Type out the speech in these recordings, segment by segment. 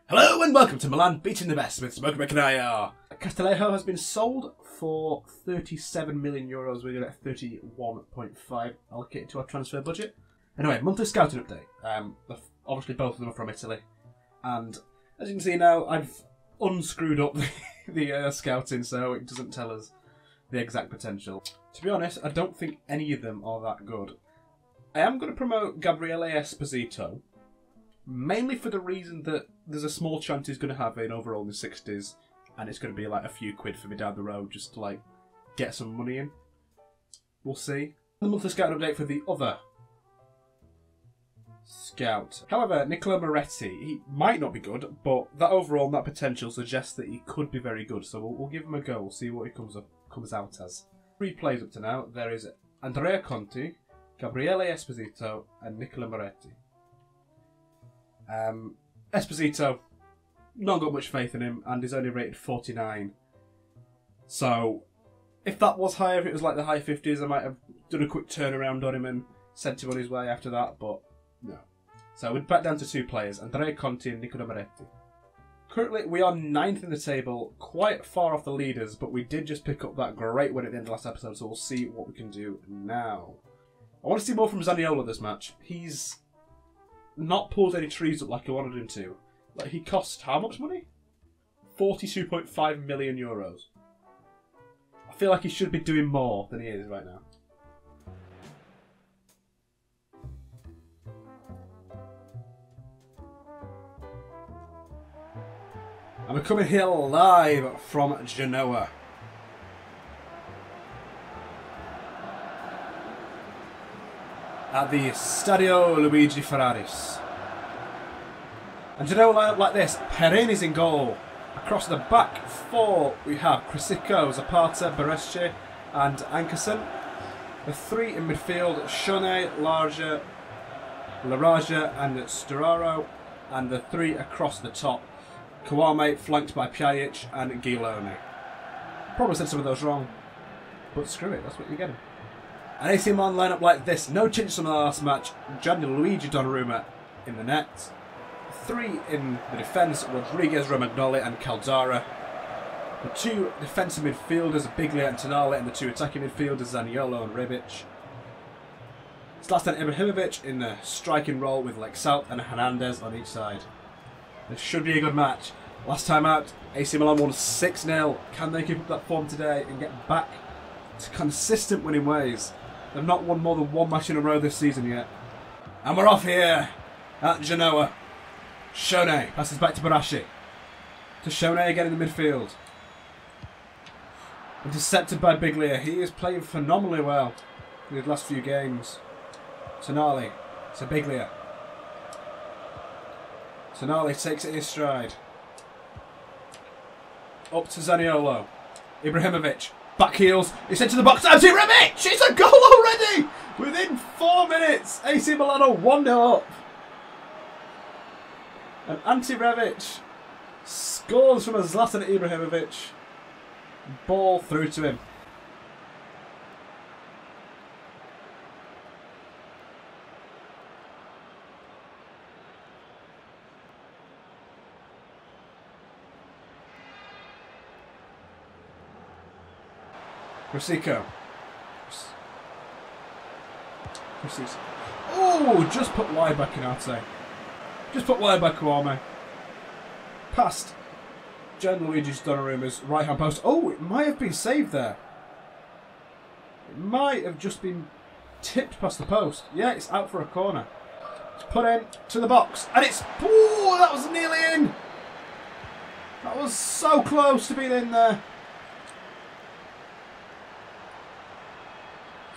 Hello and welcome to Milan Beating the Best with Smoker McIntyre. Castellejo has been sold for €37 million. We're going to get 31.5 allocated to our transfer budget. Anyway, monthly scouting update. Obviously both of them are from Italy. And as you can see now, I've unscrewed up the scouting so it doesn't tell us the exact potential. To be honest, I don't think any of them are that good. I am going to promote Gabriele Esposito, mainly for the reason that there's a small chance he's going to have an overall in the 60s, and it's going to be like a few quid for me down the road just to like get some money in. We'll see. The monthly scout update for the other scout. However, Nicola Moretti, he might not be good, but that overall and that potential suggests that he could be very good. So we'll give him a go. We'll see what he comes out as. 3 plays up to now. There is Andrea Conti, Gabriele Esposito, and Nicola Moretti. Esposito, not got much faith in him, and he's only rated 49. So, if that was higher, if it was like the high 50s, I might have done a quick turnaround on him and sent him on his way after that, but no. So we're back down to 2 players, Andrea Conti and Nicola Moretti. Currently, we are 9th in the table, quite far off the leaders, but we did just pick up that great win at the end of last episode, so we'll see what we can do now. I want to see more from Zaniolo this match. He's not pulled any trees up like I wanted him to. Like, he cost how much money? €42.5 million. I feel like he should be doing more than he is right now. And we're coming here live from Genoa. At the Stadio Luigi Ferraris. And Genoa line up like this. Perini's in goal. Across the back 4 we have Prosecco, Zapata, Beresce and Ankerson. The 3 in midfield, Shone, Larja, Laraja and Sturaro. And the 3 across the top, Kawame flanked by Pjanic and Guilone. Probably said some of those wrong, but screw it, that's what you're getting. An AC Milan line up like this. No changes from the last match. Gianluigi Donnarumma in the net. 3 in the defence, Rodriguez, Romagnoli and Caldara. The 2 defensive midfielders, Biglia and Tonali, and the 2 attacking midfielders, Zaniolo and Rebic. Zlatan Ibrahimovic in the striking role with Lexalt and Hernandez on each side. This should be a good match. Last time out, AC Milan won 6-0. Can they keep up that form today and get back to consistent winning ways? They've not won more than 1 match in a row this season yet. And we're off here at Genoa. Shone passes back to Barashi. To Shone again in the midfield. Intercepted by Biglia. He is playing phenomenally well in his last few games. Tonali to Biglia. Tonali takes it in his stride. Up to Zaniolo. Ibrahimovic. Back heels. It's into the box. Ante Rebic! It's a goal already! Within 4 minutes, AC Milan are 1-0 up. And Ante Rebic scores from a Zlatan Ibrahimovic. Ball through to him. Prosecco. Oh, just put wide back in Ante. Just put wide back Kawame. Past Gianluigi Donnarumma's right hand post. Oh, it might have been saved there. It might have just been tipped past the post. Yeah, it's out for a corner. It's put in to the box. And it's... Oh, that was nearly in. That was so close to being in there.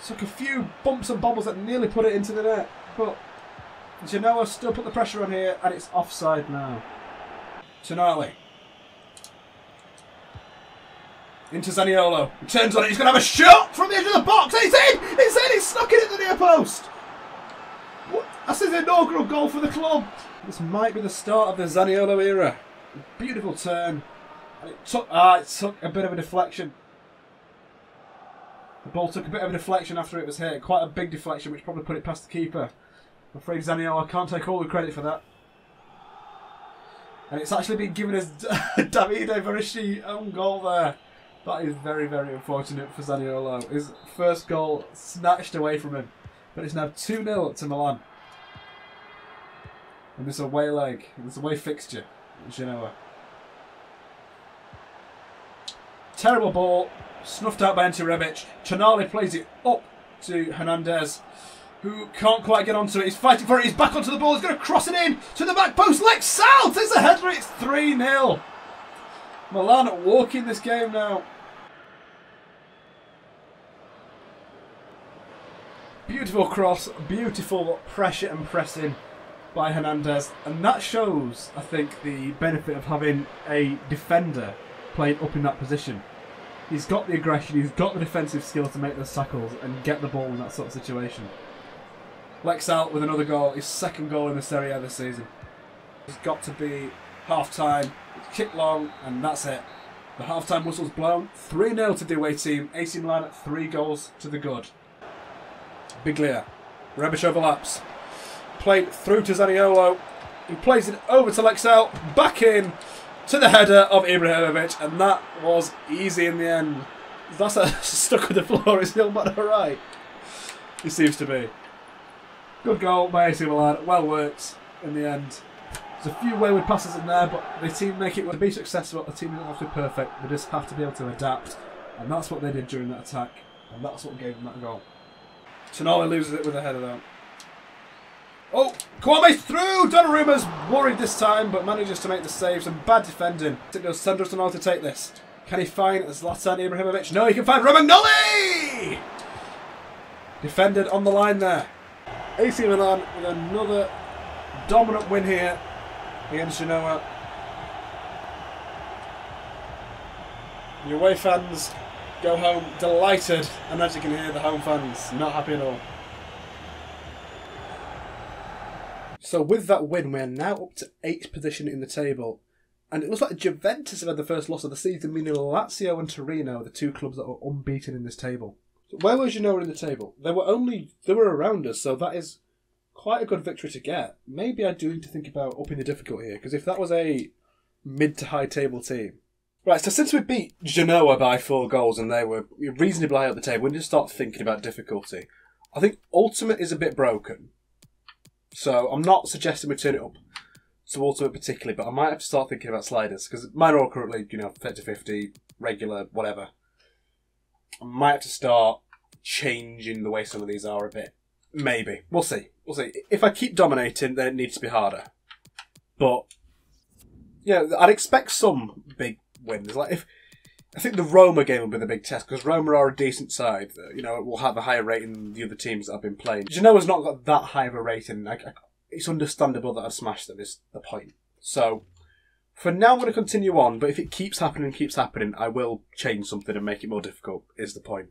Took a few bumps and bobbles that nearly put it into the net, but Genoa still put the pressure on here, and it's offside now. Tonali. Into Zaniolo. He turns on it, he's going to have a shot from the edge of the box, and it's in! It's in! He's stuck it in the near post! What? That's his inaugural goal for the club! This might be the start of the Zaniolo era. Beautiful turn. And it took a bit of a deflection. The ball took a bit of a deflection after it was hit. Quite a big deflection, which probably put it past the keeper. I'm afraid Zaniolo can't take all the credit for that. And it's actually been given as Davide Verici own goal there. That is very, very unfortunate for Zaniolo. His first goal snatched away from him. But it's now 2-0 to Milan. And this away leg, this away fixture, Genoa. Terrible ball, snuffed out by Ante Rebic. Tonali plays it up to Hernandez, who can't quite get onto it. He's fighting for it, he's back onto the ball, he's going to cross it in to the back post. Lexal takes a header, it's 3-0. Milan walking this game now. Beautiful cross, beautiful pressure and pressing by Hernandez, and that shows, I think, the benefit of having a defender playing up in that position. He's got the aggression, he's got the defensive skills to make those tackles and get the ball in that sort of situation. Lexal with another goal, his second goal in the Serie A this season. It's got to be half-time, it's kicked long, and that's it. The half-time whistle's blown, 3-0 to the away team, AC Milan 3 goals to the good. Biglia, Rebic overlaps, played through to Zaniolo, he plays it over to Lexal, back in to the header of Ibrahimovic, and that was easy in the end. That's stuck on the floor, is Hilman alright? He seems to be. Good goal by AC Milan, well worked in the end. There's a few wayward passes in there, but the team make it to be successful. The team doesn't have to be perfect, they just have to be able to adapt, and that's what they did during that attack, and that's what gave them that goal. Tonali loses it with a header though. Oh, Kwame's through! Donnarumma's worried this time, but manages to make the save. Some bad defending. It goes Sandro Tonali to take this. Can he find Zlatan Ibrahimovic? No, he can find Romagnoli! Defended on the line there. AC Milan with another dominant win here against Genoa. The away fans go home delighted, and as you can hear, the home fans not happy at all. So with that win, we're now up to 8th position in the table, and it looks like Juventus have had the first loss of the season, meaning Lazio and Torino are the 2 clubs that are unbeaten in this table. So where was Genoa in the table? They were around us, so that is quite a good victory to get. Maybe I do need to think about upping the difficulty here, because if that was a mid to high table team. Right, so since we beat Genoa by 4 goals and they were reasonably high up the table, we need to start thinking about difficulty. I think Ultimate is a bit broken. So I'm not suggesting we turn it up to Ultimate particularly, but I might have to start thinking about sliders, because mine are all currently, 50-50, regular, whatever. I might have to start changing the way some of these are a bit. Maybe. We'll see. We'll see. If I keep dominating, then it needs to be harder. But, yeah, I'd expect some big wins. Like I think the Roma game will be the big test, because Roma are a decent side. It will have a higher rating than the other teams that I've been playing. Genoa's not got that high of a rating. It's understandable that I've smashed them, is the point. So, for now I'm going to continue on, but if it keeps happening, I will change something and make it more difficult, is the point.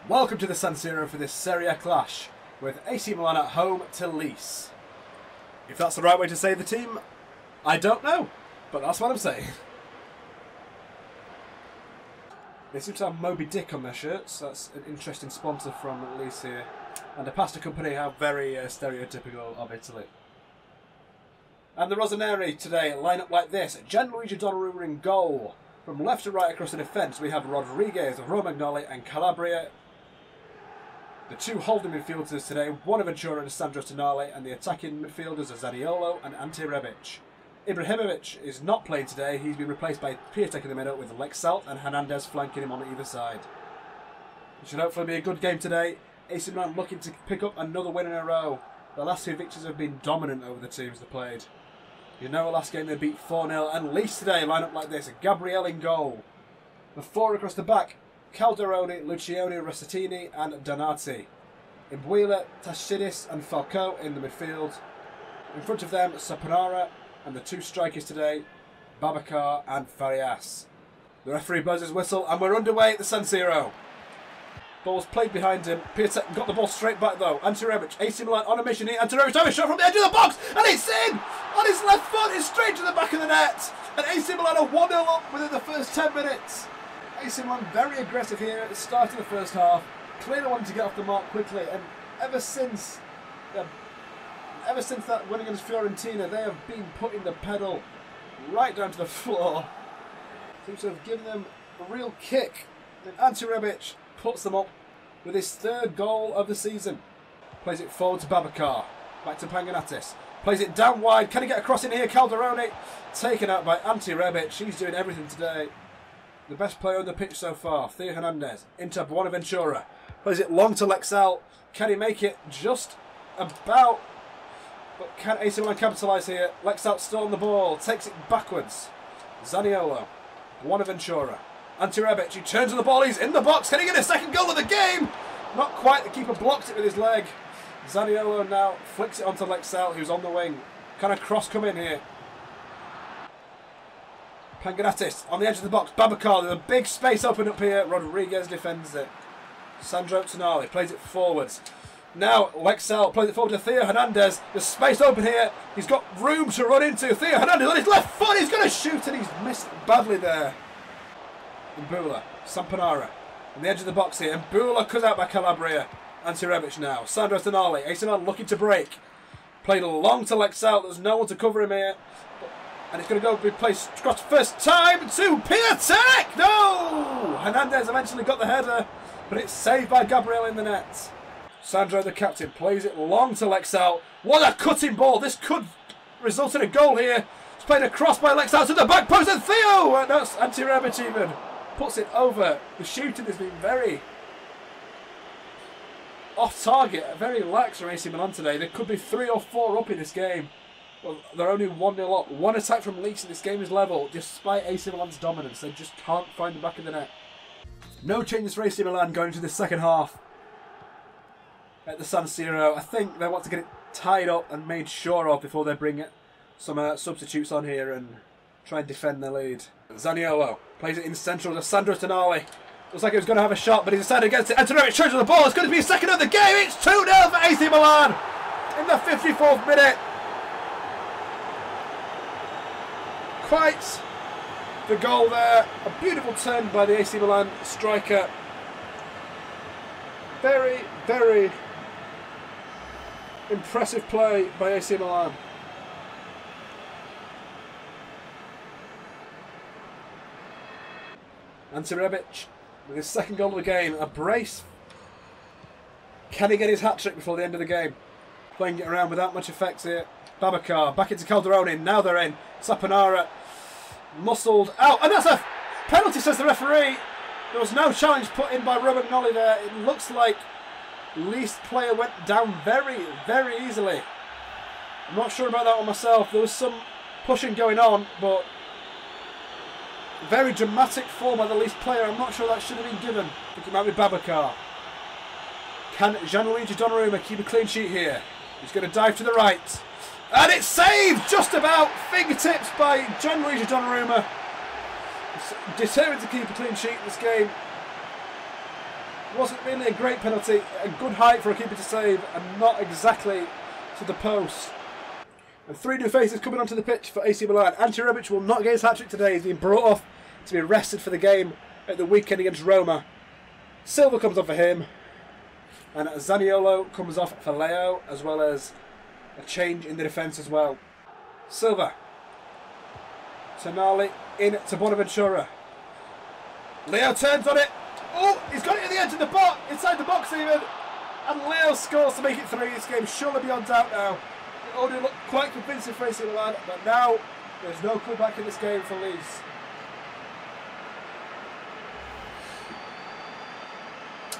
Welcome to the San Siro for this Serie A clash, with AC Milan at home to Lecce. If that's the right way to say the team, I don't know, but that's what I'm saying. They seem to have Moby Dick on their shirts. That's an interesting sponsor from Lecce here. And a pasta company how very stereotypical of Italy. And the Rossoneri today line up like this. Gianluigi Donnarumma in goal. From left to right across the defence we have Rodriguez, Romagnoli and Calabria. The 2 holding midfielders today, Bonaventura and Sandro Tonali, and the attacking midfielders are Zaniolo and Ante Rebic. Ibrahimovic is not playing today. He's been replaced by Piatek in the middle with Lexal and Hernandez flanking him on either side. It should hopefully be a good game today. AC Milan looking to pick up another win in a row. The last 2 victories have been dominant over the teams they played. Last game they beat 4-0, and Lecce today line up like this. Gabriel in goal. The 4 across the back, Calderoni, Lucioni, Rossettini and Donati. Imbuila, Tashidis and Falcao in the midfield. In front of them, Saponara, and the 2 strikers today, Babacar and Farias. The referee blows his whistle and we're underway at the San Siro. Ball's played behind him. Piatek got the ball straight back though. Ante Rebic, AC Milan on a mission here. Ante Rebic, a shot from the edge of the box and it's in! On his left foot, it's straight to the back of the net. And AC Milan are 1-0 up within the first 10 minutes. AC Milan very aggressive here at the start of the first half. Clearly wanting to get off the mark quickly, and ever since that win against Fiorentina, they have been putting the pedal right down to the floor. Seems to have given them a real kick. And Ante puts them up with his 3rd goal of the season. Plays it forward to Babacar. Back to Panganatis. Plays it down wide. Can he get across in here? Calderone taken out by Ante Rebic. He's doing everything today. The best player on the pitch so far. Theo Hernandez into Buenaventura. Plays it long to Lexal. Can he make it just about? But can AC Milan capitalise here? Lexal still on the ball. Takes it backwards. Zaniolo. Buenaventura. Ante Rebic. He turns on the ball. He's in the box. Can he get a 2nd goal of the game? Not quite. The keeper blocks it with his leg. Zaniolo now flicks it onto Lexal, who's on the wing. Can a cross come in here? Panganatis on the edge of the box. Babacar, there's a big space open up here. Rodriguez defends it. Sandro Tonali plays it forwards. Now Lexal plays it forward to Theo Hernandez. There's space open here. He's got room to run into. Theo Hernandez on his left foot. He's going to shoot and he's missed badly there. Mbula, Sampanara on the edge of the box here. Mbula cut out by Calabria. Ante Rebic now. Sandro Tonali. AC Milan looking to break. Played long to Lexal. There's no one to cover him here. And it's going to go be placed across first time to Piatek. No! Hernandez eventually got the header, but it's saved by Gabriel in the net. Sandro, the captain, plays it long to Lexal. What a cutting ball. This could result in a goal here. It's played across by Lexal to the back post, and Theo! And that's Ante Rebic even. Puts it over. The shooting has been very off target, very lax from AC Milan today. There could be 3 or 4 up in this game. Well, they're only 1-0 up. One attack from Leeds in this game is level, despite AC Milan's dominance. They just can't find the back of the net. No changes for AC Milan going into the second half at the San Siro. I think they want to get it tied up and made sure of before they bring some substitutes on here and try and defend their lead. Zaniolo plays it in central to Sandro Tonali. Looks like he was going to have a shot, but he decided against it. Ante Rebic charges the ball. It's going to be his 2nd of the game. It's 2-0 for AC Milan in the 54th minute. Quite the goal there. A beautiful turn by the AC Milan striker. Very, very impressive play by AC Milan. Ante Rebic with his 2nd goal of the game. A brace. Can he get his hat-trick before the end of the game? Playing it around without much effect here. Babacar back into Calderone. Now they're in. Saponara muscled out. And that's a penalty, says the referee. There was no challenge put in by Romagnoli there. It looks like Least player went down very, very easily. I'm not sure about that one myself. There was some pushing going on, but very dramatic fall by the Least player. I'm not sure that should have been given. I think it might be Babacar. Can Gianluigi Donnarumma keep a clean sheet here? He's going to dive to the right. And it's saved just about. Fingertips by Gianluigi Donnarumma. He's determined to keep a clean sheet in this game. Wasn't really a great penalty. A good height for a keeper to save, and not exactly to the post. And 3 new faces coming onto the pitch for AC Milan. Ante Rebic will not get his hat-trick today. He's been brought off to be rested for the game at the weekend against Roma. Silva comes off for him. And Zaniolo comes off for Leo, as well as a change in the defence as well. Silva. Tonali in to Bonaventura. Leo turns on it. Oh, he's got it at the edge of the box, inside the box even. And Leo scores to make it 3. This game surely beyond doubt now. It already looked quite convincing for AC Milan, but now there's no comeback in this game for Leeds.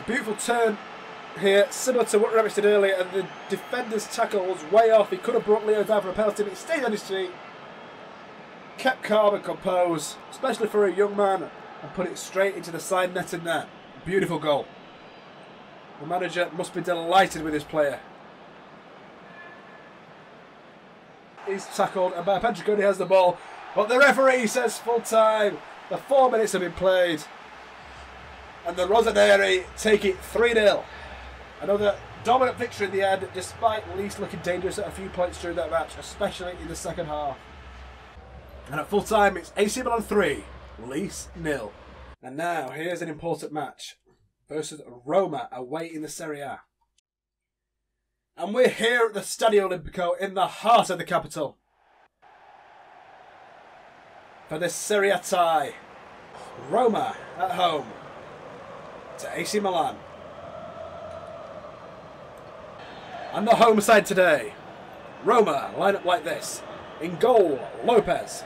Beautiful turn here, similar to what Rebic did earlier, and the defender's tackle was way off. He could have brought Leo down for a penalty, but he stayed on his feet. Kept calm and composed, especially for a young man, and put it straight into the side net in there. Beautiful goal. The manager must be delighted with his player. He's tackled, and Pedricone has the ball, but the referee says full time. The 4 minutes have been played, and the Rossoneri take it 3-0. Another dominant victory in the end, despite Leeds looking dangerous at a few points during that match, especially in the second half. And at full time, it's AC Milan 3, Leeds 0. And now, here's an important match versus Roma away in the Serie A. And we're here at the Stadio Olimpico in the heart of the capital. for this Serie A tie. Roma at home to AC Milan. And the home side today. Roma line up like this. In goal, Lopez.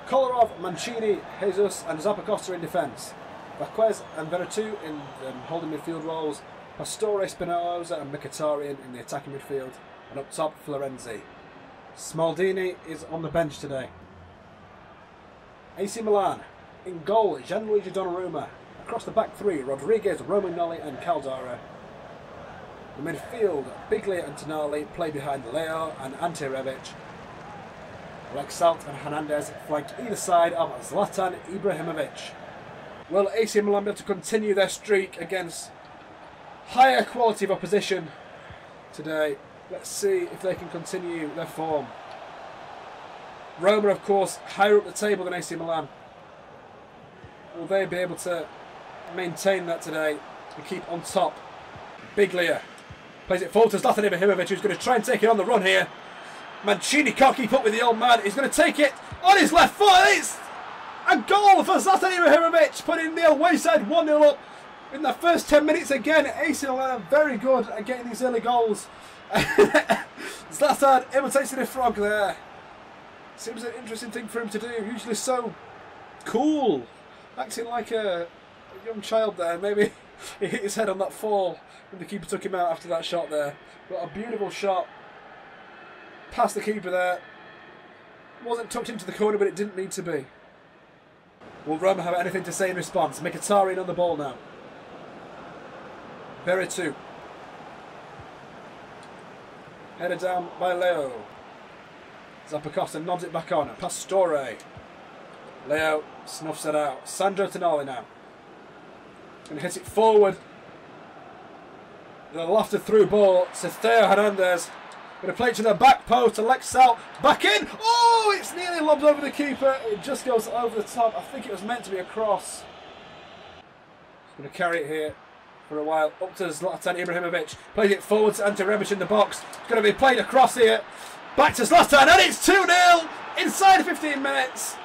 Kolarov, Mancini, Jesus and Zappacosta in defence. Vaquez and Veretout in the holding midfield roles. Pastore, Spinoza and Mkhitaryan in the attacking midfield. And up top, Florenzi. Smaldini is on the bench today. AC Milan. In goal, Gianluigi Donnarumma. Across the back three, Rodriguez, Romagnoli and Caldara. The midfield, Biglia and Tonali play behind Leo and Ante. Lexalt and Hernandez flanked either side of Zlatan Ibrahimovic. Will AC Milan be able to continue their streak against higher quality of opposition today? Let's see if they can continue their form. Roma, of course, higher up the table than AC Milan. Will they be able to maintain that today and keep on top? Biglia plays it forward to Zlatan Ibrahimovic, who's going to try and take it on the run here. Mancini can't keep up with the old man. He's going to take it on his left foot. It's a goal for Zlatan Ibrahimovic, putting the away side 1-0 up in the first 10 minutes again. AC Milan are very good at getting these early goals. Zlatan imitates the frog there. Seems an interesting thing for him to do. Usually so cool, acting like a young child there. Maybe he hit his head on that fall when the keeper took him out after that shot there. But a beautiful shot past the keeper there. Wasn't tucked into the corner, but it didn't need to be. Will Roma have anything to say in response? Mkhitaryan on the ball now. Veretout. Headed down by Leo. Zappacosta nods it back on. Pastore. Leo snuffs it out. Sandro Tonali now. Going to hit it forward. The lofted through ball to Theo Hernandez. Going to play it to the back post to Lexalt. Back in. Oh, it's nearly lobbed over the keeper. It just goes over the top. I think it was meant to be a cross. Going to carry it here for a while. Up to Zlatan Ibrahimovic. Plays it forward to Ante in the box. It's going to be played across here. Back to Zlatan. And it's 2-0 inside 15 minutes.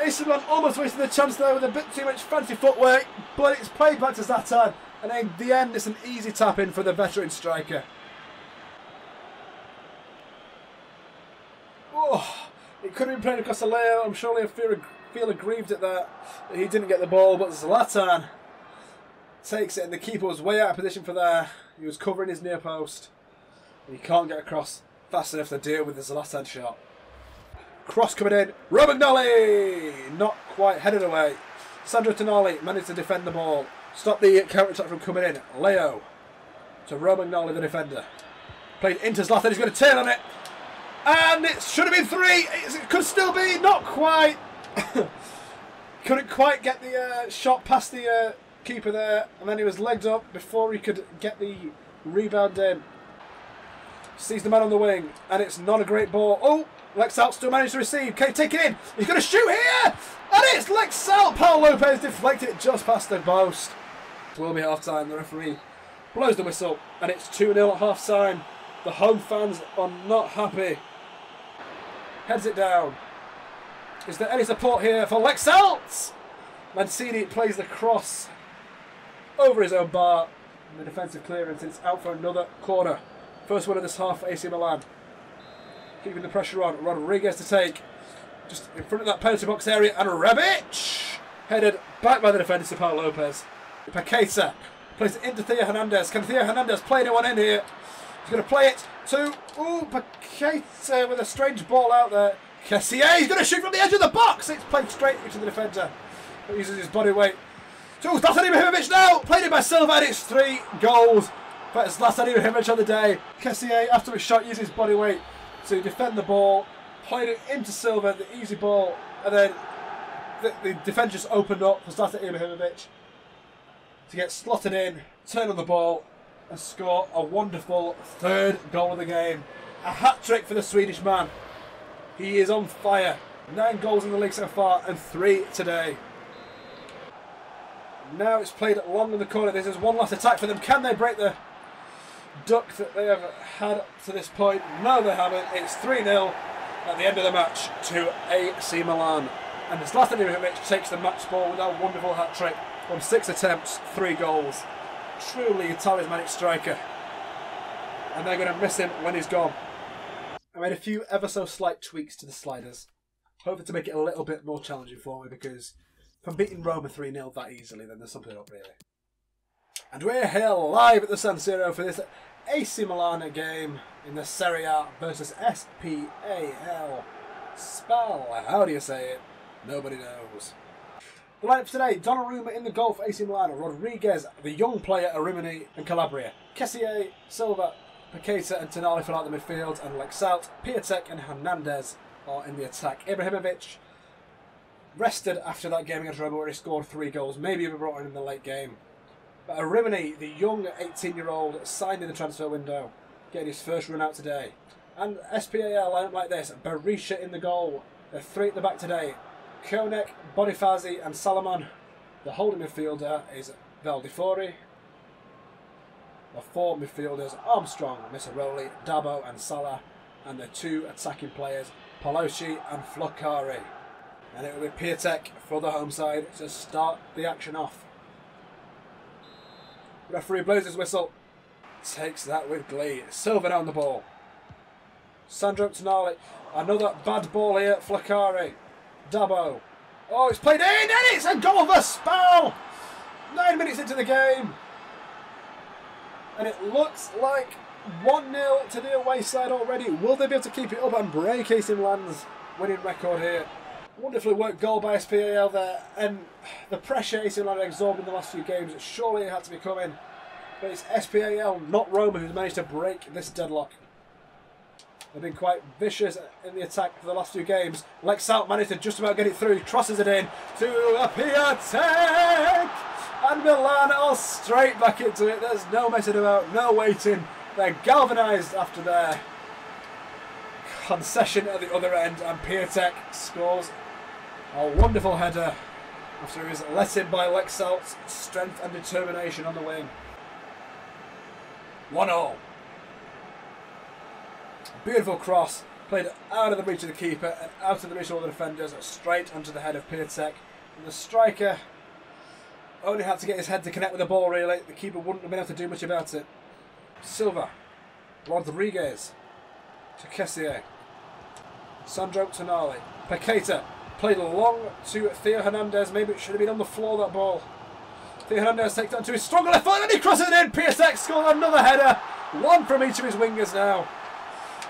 AC Milan almost wasted the chance there with a bit too much fancy footwork. But it's played back to Zlatan. And in the end, it's an easy tap in for the veteran striker. Oh, it could have been played across the Leo. I'm sure he'll feel aggrieved at that he didn't get the ball. But Zlatan takes it, and the keeper was way out of position for there. He was covering his near post. And he can't get across fast enough to deal with the Zlatan shot. Cross coming in. Romagnoli! Not quite headed away. Sandro Tonali managed to defend the ball. Stop the counter-attack from coming in. Leo to Romagnoli, the defender. Played into Zlatan. He's going to turn on it. And it should have been 3. It could still be. Not quite. Couldn't quite get the shot past the keeper there. And then he was legged up before he could get the rebound in. Sees the man on the wing. And it's not a great ball. Oh, Lexalt still managed to receive. Can he take it in? He's going to shoot here. And it's Lexalt. Paul Lopez deflected it just past the post. It will be half-time. The referee blows the whistle. And it's 2-0 at half-time. The home fans are not happy. Heads it down. Is there any support here for Lexalt? Mancini plays the cross over his own bar. And the defensive clearance. It's out for another corner. First one of this half for AC Milan. Keeping the pressure on. Rodriguez to take. Just in front of that penalty box area. And Rebic! Headed back by the defender to Paul Lopez. Paqueta plays it into Theo Hernandez. Can Theo Hernandez play anyone in here? He's going to play it to Paqueta with a strange ball out there. Kessié, he's going to shoot from the edge of the box. It's played straight into the defender. But uses his body weight. To Zlatan Ibrahimovic now. Played it by Silva, and it's 3 goals for Zlatan Ibrahimovic on the day. Kessié, after a shot, uses his body weight to defend the ball. Played it into Silva, the easy ball. And then the defender just opened up for Zlatan Ibrahimovic to get slotted in, turn on the ball, and score a wonderful 3rd goal of the game. A hat-trick for the Swedish man. He is on fire. 9 goals in the league so far and 3 today. Now it's played long in the corner. This is one last attack for them. Can they break the duck that they have had up to this point? No, they haven't. It's 3-0. at the end of the match to AC Milan. And Zlatan Ibrahimovic takes the match ball with a wonderful hat-trick from 6 attempts, 3 goals. Truly a talismanic striker. And they're going to miss him when he's gone. I made a few ever so slight tweaks to the sliders, hoping to make it a little bit more challenging for me, because if I'm beating Roma 3-0 that easily, then there's something up really. And we're here live at the San Siro for this AC Milan game in the Serie A versus SPAL. Spal, how do you say it? Nobody knows. The lineup for today: Donnarumma in the goal for AC Milan, Rodriguez, the young player Rimini and Calabria, Kessié, Silva, Paqueta and Tonali fill out the midfield, and Lexalt, Piatek and Hernandez are in the attack. Ibrahimovic rested after that game against Roma where he scored 3 goals, maybe even brought in the late game. But Rimini, the young 18-year-old, signed in the transfer window, getting his first run out today. And SPAL lineup like this: Berisha in the goal, the 3 at the back today, Konek, Bonifazi and Salomon. The holding midfielder is Valdifori. The 4 midfielders: Armstrong, Misaroli, Dabo and Salah. And the 2 attacking players, Paloshi and Flocari. And it will be Piatek for the home side to start the action off. Referee blows his whistle. Takes that with glee. Silva on the ball. Sandro Tonali. Another bad ball here. Flocari. Dabo. Oh, it's played in, and it's a goal for Spal! 9 minutes into the game. And it looks like 1-0 to the away side already. Will they be able to keep it up and break AC Milan's winning record here? Wonderfully worked goal by SPAL there. And the pressure AC Milan have absorbed in the last few games, surely it had to be coming. But it's SPAL, not Roma, who's managed to break this deadlock. They've been quite vicious in the attack for the last few games. Lexalt managed to just about get it through. Crosses it in to Piatek. And Milan are straight back into it. There's no messing about, no waiting. They're galvanised after their concession at the other end. And Piatek scores a wonderful header after he was let in by Lexalt's strength and determination on the wing. 1-0. Beautiful cross, played out of the reach of the keeper and out of the reach of all the defenders, straight onto the head of Piatek. And the striker only had to get his head to connect with the ball really. The keeper wouldn't have been able to do much about it. Silva, Rodriguez to Kessié, Sandro Tonali, Paqueta played long to Theo Hernandez. Maybe it should have been on the floor, that ball. Theo Hernandez takes it onto his strong left foot and he crosses it in. Piatek scored another header. 1 from each of his wingers now.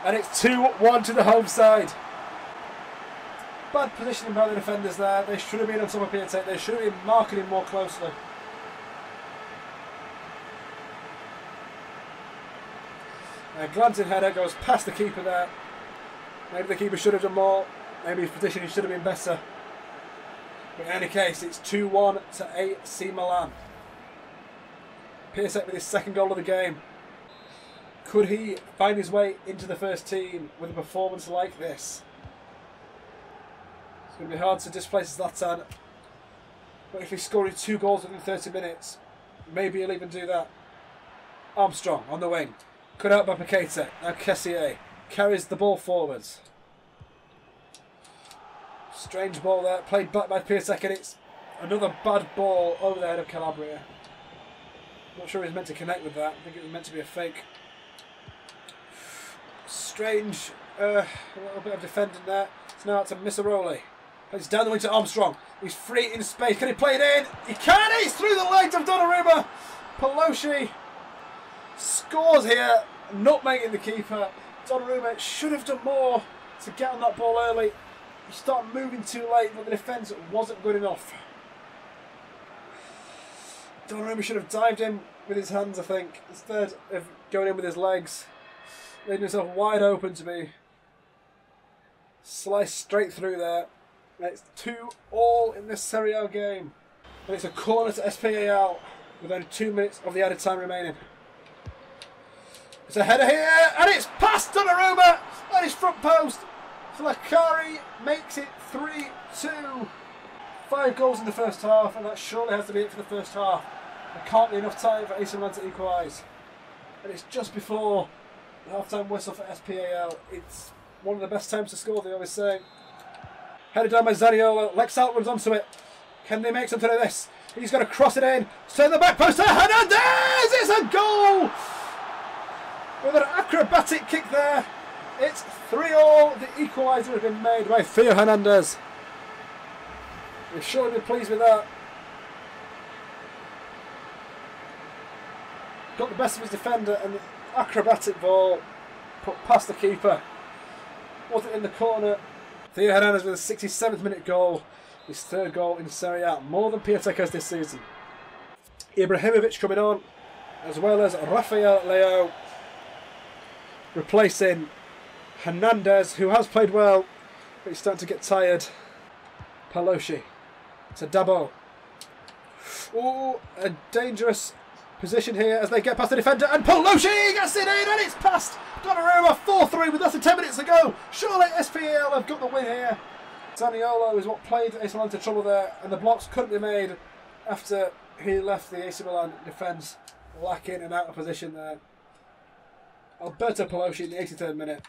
And it's 2-1 to the home side. Bad positioning by the defenders there. They should have been on top of Piatek. They should have been marking him more closely. A glancing header goes past the keeper there. Maybe the keeper should have done more. Maybe his positioning should have been better. But in any case, it's 2-1 to AC Milan. Piatek with his 2nd goal of the game. Could he find his way into the first team with a performance like this? It's going to be hard to displace Zlatan. But if he's scoring 2 goals within 30 minutes, maybe he'll even do that. Armstrong on the wing. Cut out by Paqueta. Now Kessié carries the ball forwards. Strange ball there. Played back by Piatek, and it's another bad ball over the head of Calabria. Not sure he was meant to connect with that. I think it was meant to be a fake. Strange, a little bit of defending there. It's now out to Misaroli. Plays down the wing to Armstrong. He's free in space. Can he play it in? He can! He's through the legs of Donnarumma. Paloshi scores here, nutmegging the keeper. Donnarumma should have done more to get on that ball early. He started moving too late, but the defence wasn't good enough. Donnarumma should have dived in with his hands, I think, instead of going in with his legs. Leaving himself wide open to be sliced straight through there. And it's 2-2 in this Serie A game. And it's a corner to SPAL with only 2 minutes of the added time remaining. It's a header here, and it's past Donnarumma at his front post. Flocari makes it 3-2. 5 goals in the first half, and that surely has to be it for the first half. There can't be enough time for AC Milan to equalise. And it's just before the half-time whistle for SPAL. It's one of the best times to score, they always say. Headed down by Zaniolo. Lexalt runs onto it. Can they make something of this? He's got to cross it in. Send the back post to Hernandez! It's a goal! With an acrobatic kick there. It's 3-3. The equaliser has been made by Theo Hernandez. We've surely been pleased with that. Got the best of his defender and the acrobatic ball put past the keeper. Wasn't in the corner. Theo Hernandez with a 67th minute goal. His third goal in Serie A. More than Piatekka's this season. Ibrahimovic coming on, as well as Rafael Leao, replacing Hernandez, who has played well, but he's starting to get tired. Pelosi to Dabo. Oh, a dangerous position here as they get past the defender, and Pelosi gets it in, and it's past Donnarumma. 4-3 with less than 10 minutes to go. Surely SPL have got the win here. Zaniolo is what played AC Milan to trouble there, and the blocks couldn't be made after he left the AC Milan defence lacking and out of position there. Alberto Pelosi in the 83rd minute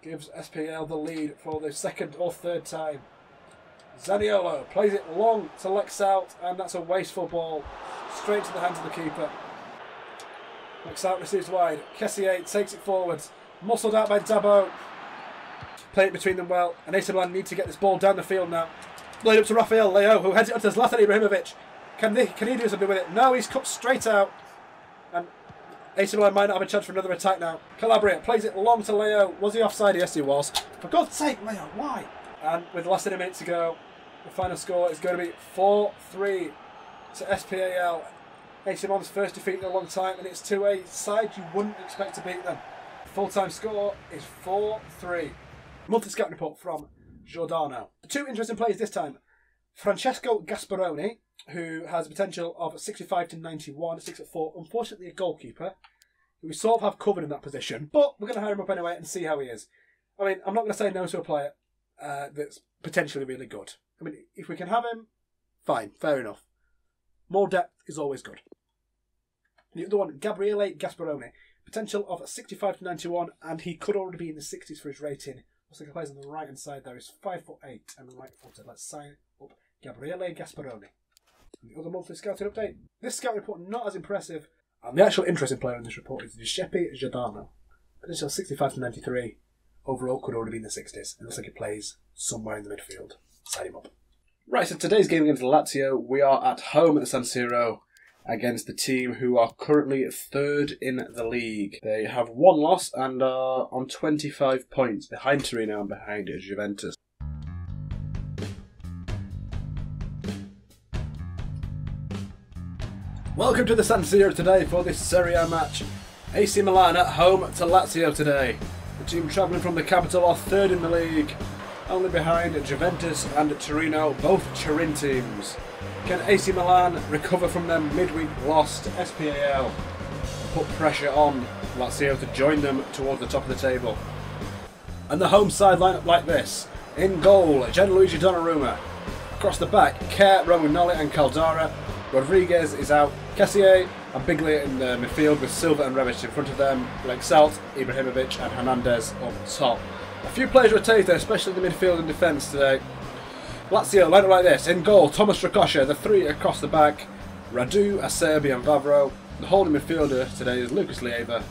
gives SPL the lead for the second or third time. Zaniolo plays it long to Lexalt, and that's a wasteful ball straight to the hands of the keeper. Lexalt receives wide. Kessier takes it forwards, muscled out by Dabo. Play it between them well, and AC Milan need to get this ball down the field now. Played up to Rafael Leao, who heads it up to Zlatan Ibrahimovic. Can he do something with it? No, he's cut straight out. And AC Milan might not have a chance for another attack now. Calabria plays it long to Leao. Was he offside? Yes, he was. For God's sake, Leao, why? And with less than a minute to go, the final score is going to be 4-3 to SPAL. AC Milan's first defeat in a long time, and it's to a side you wouldn't expect to beat them. Full-time score is 4-3. Monthly scouting report from Giordano. The two interesting players this time. Francesco Gasparoni, who has a potential of 65 to 91, 6'4", unfortunately a goalkeeper, who we sort of have covered in that position, but we're going to hire him up anyway and see how he is. I mean, I'm not going to say no to a player that's potentially really good. I mean, if we can have him, fine, fair enough. More depth is always good. The other one, Gabriele Gasparoni, potential of 65 to 91, and he could already be in the 60s for his rating. Looks like he plays on the right hand side there. He's 5'8" and right footed. Let's sign up Gabriele Gasparoni. And the other monthly scouting update. This scouting report not as impressive, and the actual interesting player in this report is Giuseppe Giordano. Potential 65 to 93. Overall could already be in the 60s. It looks like he plays somewhere in the midfield. Sign him up. Right, so today's game against Lazio, we are at home at the San Siro against the team who are currently third in the league. They have one loss and are on 25 points behind Torino and behind Juventus. Welcome to the San Siro today for this Serie A match. AC Milan at home to Lazio today. The team travelling from the capital are third in the league, only behind Juventus and Torino, both Turin teams. Can AC Milan recover from their midweek loss to SPAL and put pressure on Lazio to join them towards the top of the table? And the home side line up like this. In goal, Gianluigi Donnarumma. Across the back, Kerr, Romagnoli and Caldara. Rodriguez is out. Kessier and Biglia in the midfield with Silva and Rebic in front of them. Lexalt, Ibrahimovic and Hernandez up top. A few players rotated, especially in the midfield and defence today. Lazio line up like this. In goal, Thomas Strakosha, the three across the back. Radu, Acerbi and Vavro. The holding midfielder today is Lucas Leiva.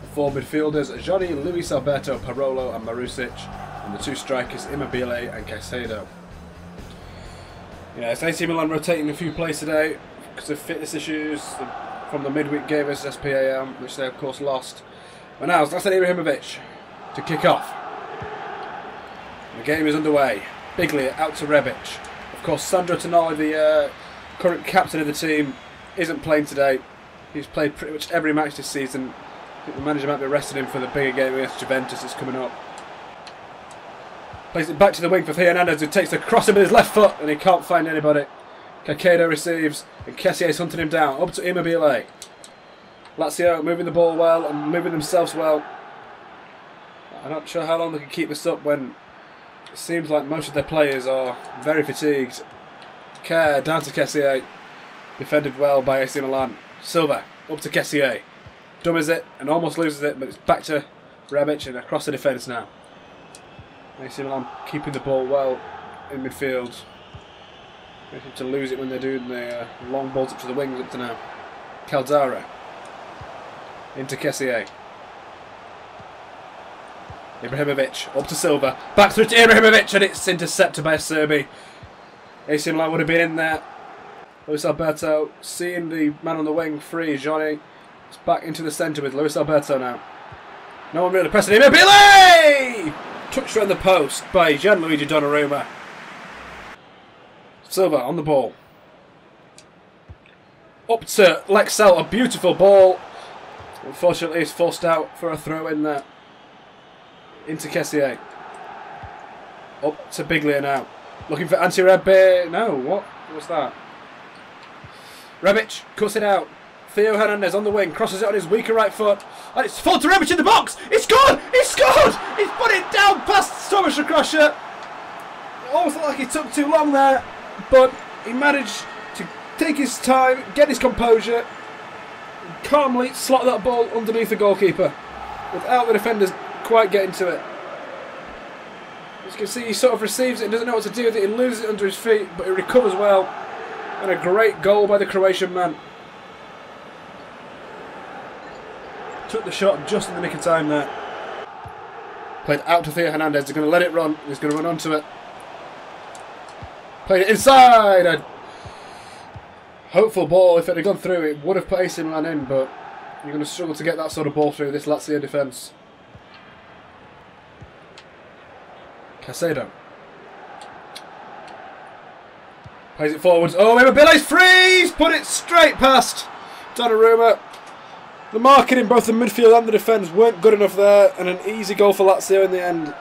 The four midfielders, Johnny, Luis Alberto, Parolo and Marusic. And the two strikers, Immobile and Caicedo. Yeah, it's AC Milan rotating a few players today because of fitness issues from the midweek game versus SPAM, which they of course lost. But now it's Zlatan Ibrahimovic to kick off. The game is underway. Biglia out to Rebic. Of course, Sandro Tonali, the current captain of the team, isn't playing today. He's played pretty much every match this season. I think the manager might be resting him for the bigger game against Juventus that's coming up. Plays it back to the wing for Hernandez, who takes the cross in with his left foot, and he can't find anybody. Caicedo receives, and Kessier is hunting him down. Up to Immobile. Lazio moving the ball well and moving themselves well. I'm not sure how long they can keep this up when it seems like most of their players are very fatigued. Kerr down to Kessier. Defended well by AC Milan. Silva up to Kessier. Dummies it and almost loses it, but it's back to Rebic and across the defence now. AC Milan keeping the ball well in midfield. They seem to lose it when they're doing the long balls up to the wings up to now. Caldara. Into Kessié. Ibrahimovic up to Silva. Back through to Ibrahimovic and it's intercepted by Serbi. AC Milan would have been in there. Luis Alberto seeing the man on the wing free. Johnny. It's back into the centre with Luis Alberto now. No one really pressing him. Immobile! Touched around the post by Gianluigi Donnarumma. Silva on the ball. Up to Lexell. A beautiful ball. Unfortunately, he's forced out for a throw in there. Into Kessié. Up to Biglia now. Looking for Ante Rebic. No, what? What's that? Rebic cuts it out. Theo Hernandez on the wing, crosses it on his weaker right foot, and it's full to Rebic in the box. It's scored! He scored! He's put it down past Thomas Shakosha. It almost looked like he took too long there, but he managed to take his time, get his composure, and calmly slot that ball underneath the goalkeeper without the defenders quite getting to it. As you can see, he sort of receives it and doesn't know what to do with it. He loses it under his feet, but he recovers well. And a great goal by the Croatian man. Took the shot just in the nick of time there. Played out to Theo Hernandez. He's going to let it run. He's going to run onto it. Played it inside. A hopeful ball. If it had gone through, it would have put AC Milan in, but you're going to struggle to get that sort of ball through this Lazio defence. Caicedo. Plays it forwards. Oh, Immobile's free! He's put it straight past Donnarumma. The marking in both the midfield and the defence weren't good enough there, and an easy goal for Lazio in the end.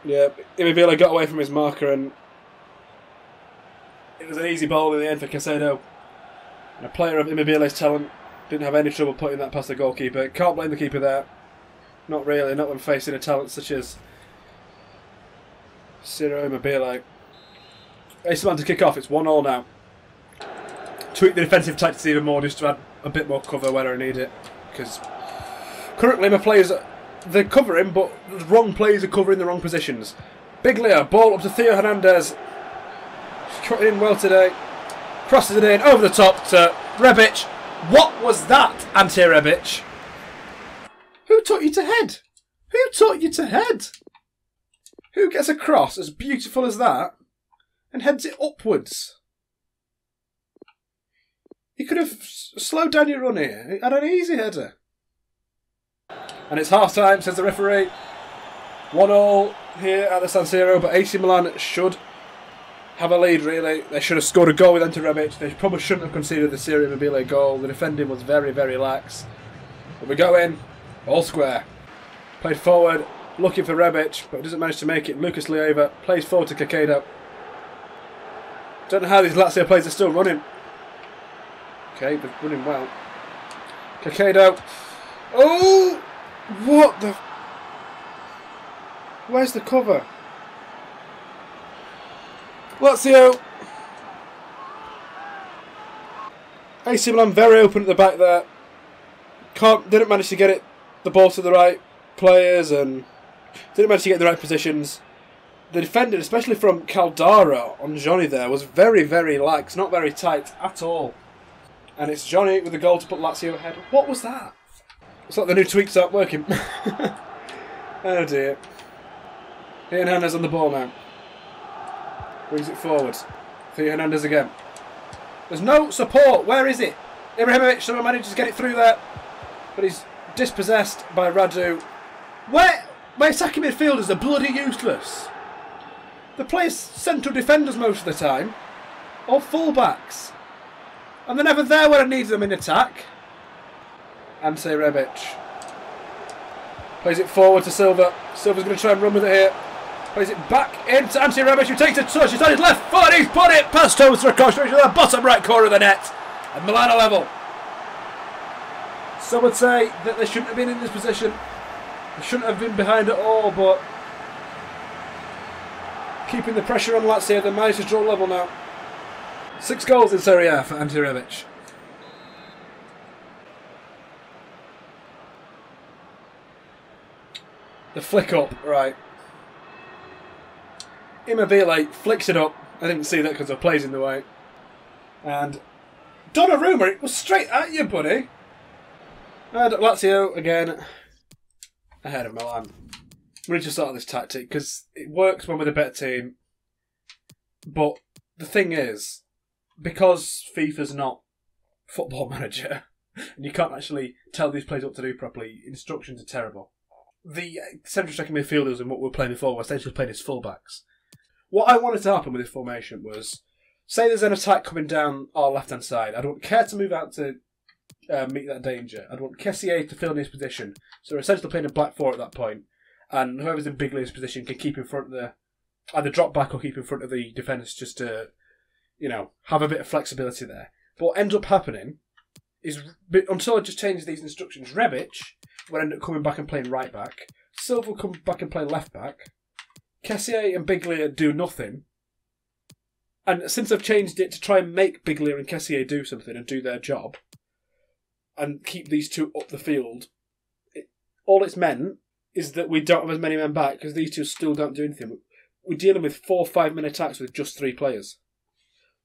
Yeah, Immobile got away from his marker, and it was an easy ball in the end for Caicedo. And a player of Immobile's talent didn't have any trouble putting that past the goalkeeper. Can't blame the keeper there. Not really, not when facing a talent such as Ciro Immobile. AC Milan to kick off. It's 1-1 now. Tweak the defensive tactics even more just to add a bit more cover where I need it. Because currently my players, they're covering, but the wrong players are covering the wrong positions. Biglia, ball up to Theo Hernandez. He's cutting in well today. Crosses it in, over the top to Rebic. What was that, Ante Rebic? Who taught you to head? Who taught you to head? Who gets a cross as beautiful as that and heads it upwards? You could have slowed down your run here. Had an easy header. And it's half time, says the referee. 1-1 here at the San Siro, but AC Milan should have a lead, really. They should have scored a goal with Ante Rebic. They probably shouldn't have conceded the Ciro Immobile goal. The defending was very, very lax. But we go in, all square. Played forward, looking for Rebic, but doesn't manage to make it. Lucas Leiva plays forward to Caicedo. Don't know how these Lazio players are still running. Okay, they're running well. Caicedo. Oh! What the... Where's the cover? Lazio. AC Milan very open at the back there. Didn't manage to get the ball to the right players and didn't manage to get the right positions. The defender, especially from Caldara on Johnny there, was very, very lax, not very tight at all. And it's Johnny with the goal to put Lazio ahead. What was that? It's like the new tweaks aren't working. Oh dear. Theo Hernandez on the ball now. Brings it forward. Theo Hernandez again. There's no support. Where is it? Ibrahimovic somehow manages to get it through there. But he's dispossessed by Radu. Where attacking midfielders are bloody useless. They play as central defenders most of the time. Or full-backs. And they're never there when I need them in attack. Ante Rebic. Plays it forward to Silva. Silva's going to try and run with it here. Plays it back into Ante Rebic, who takes a touch. He's on his left foot. He's put it past Thomas Ricochet to the bottom right corner of the net. And Milan are level. Some would say that they shouldn't have been in this position. They shouldn't have been behind at all, but keeping the pressure on Lazio, they managed to draw level now. 6 goals in Serie A for Ante Rebic. The flick up, right. Immobile flicks it up. I didn't see that because the play's in the way. And Donnarumma, it was straight at you, buddy. And Lazio, again, ahead of Milan. We need to start this tactic because it works when we're the better team. But the thing is, because FIFA's not Football Manager, and you can't actually tell these players what to do properly, instructions are terrible. The central striking midfielders and what we were playing before were essentially playing as fullbacks. What I wanted to happen with this formation was, say there's an attack coming down our left-hand side. I don't care to move out to meet that danger. I'd want Kessié to fill in his position. So we're essentially playing a black four at that point, and whoever's in Bigley's position can keep in front of the, either drop back or keep in front of the defenders just to, you know, have a bit of flexibility there. But what ends up happening is, until I just change these instructions, Rebic will end up coming back and playing right back. Silva will come back and play left back. Kessié and Biglia do nothing. And since I've changed it to try and make Biglia and Kessié do something and do their job, and keep these two up the field, all it's meant is that we don't have as many men back because these two still don't do anything. We're dealing with 4 or 5 minute attacks with just 3 players.